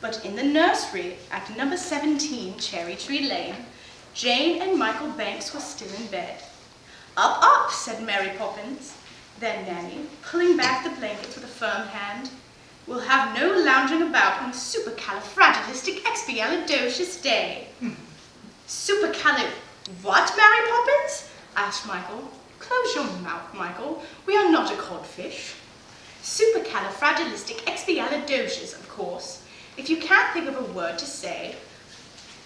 But in the nursery at number 17 Cherry Tree Lane, Jane and Michael Banks were still in bed. "Up, up," said Mary Poppins, their nanny, pulling back the blankets with a firm hand. "We'll have no lounging about on supercalifragilisticexpialidocious day." What, Mary Poppins?" asked Michael. "Close your mouth, Michael. We are not a codfish." "Supercalifragilisticexpialidocious, of course. If you can't think of a word to say,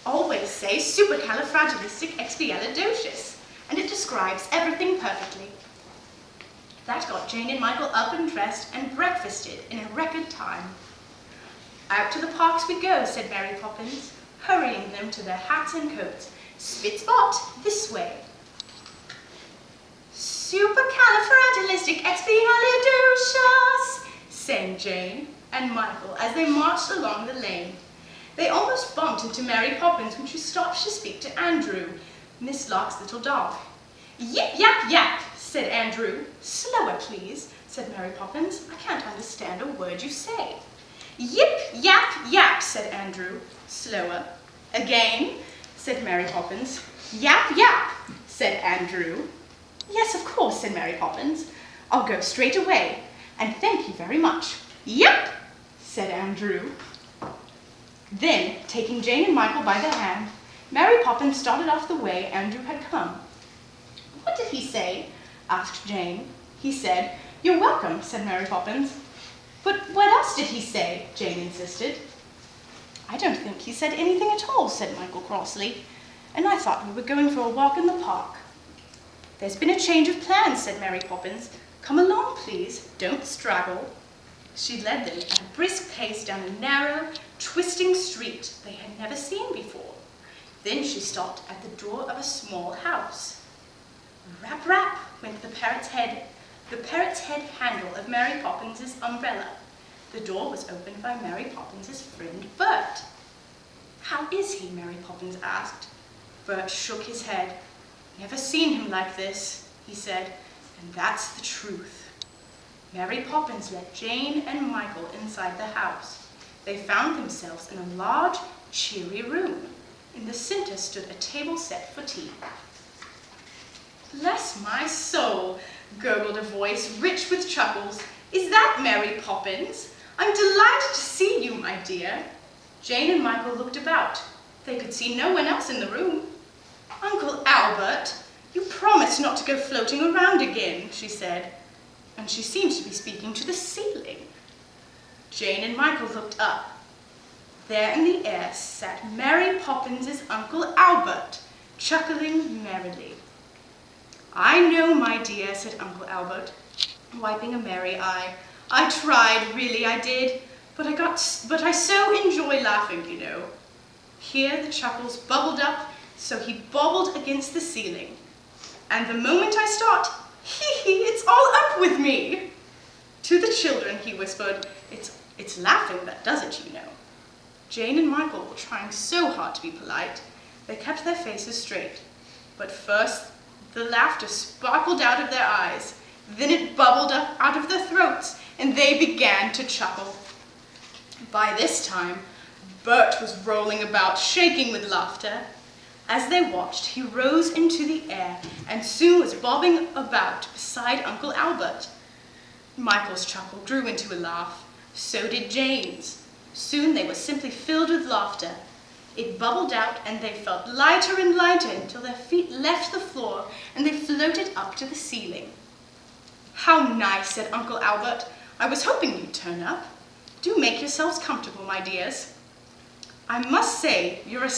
always say supercalifragilisticexpialidocious, and it describes everything perfectly." That got Jane and Michael up and dressed and breakfasted in a record time. "Out to the parks we go," said Mary Poppins, hurrying them to their hats and coats. "Spit-spot, this way." "Supercalifragilisticexpialidocious," sang Jane and Michael as they marched along the lane. They almost bumped into Mary Poppins when she stopped to speak to Andrew, Miss Lark's little dog. "Yip, yap, yap," said Andrew. "Slower, please," said Mary Poppins. "I can't understand a word you say." "Yip, yap, yap," said Andrew. "Slower." "Again," said Mary Poppins. "Yap, yap," said Andrew. "Yes, of course," said Mary Poppins. "I'll go straight away, and thank you very much." "Yep," said Andrew. Then, taking Jane and Michael by the hand, Mary Poppins started off the way Andrew had come. "What did he say?" asked Jane. "He said, 'You're welcome,'" said Mary Poppins. "But what else did he say?" Jane insisted. "I don't think he said anything at all," said Michael crossly, "and I thought we were going for a walk in the park." "There's been a change of plans," said Mary Poppins. "Come along, please. Don't straggle." She led them at a brisk pace down a narrow, twisting street they had never seen before. Then she stopped at the door of a small house. Rap, rap, went the parrot's head handle of Mary Poppins's umbrella. The door was opened by Mary Poppins's friend Bert. "How is he?" Mary Poppins asked. Bert shook his head. "Never seen him like this," he said, "and that's the truth." Mary Poppins led Jane and Michael inside the house. They found themselves in a large, cheery room. In the center stood a table set for tea. "Bless my soul," gurgled a voice rich with chuckles. "Is that Mary Poppins? I'm delighted to see you, my dear." Jane and Michael looked about. They could see no one else in the room. "Uncle Albert, you promised not to go floating around again," she said, and she seemed to be speaking to the ceiling. Jane and Michael looked up. There in the air sat Mary Poppins's Uncle Albert, chuckling merrily. "I know, my dear," said Uncle Albert, wiping a merry eye. "I tried, really I did, but I so enjoy laughing, you know." Here the chuckles bubbled up, so he bobbled against the ceiling. "And the moment I start, hee, it's all up with me." To the children, he whispered, It's laughing that does it, you know." Jane and Michael were trying so hard to be polite. They kept their faces straight. But first, the laughter sparkled out of their eyes. Then it bubbled up out of their throats, and they began to chuckle. By this time, Bert was rolling about, shaking with laughter. As they watched, he rose into the air and soon was bobbing about beside Uncle Albert. Michael's chuckle grew into a laugh. So did Jane's. Soon they were simply filled with laughter. It bubbled out and they felt lighter and lighter until their feet left the floor and they floated up to the ceiling. "How nice," said Uncle Albert. "I was hoping you'd turn up. Do make yourselves comfortable, my dears. I must say, you're a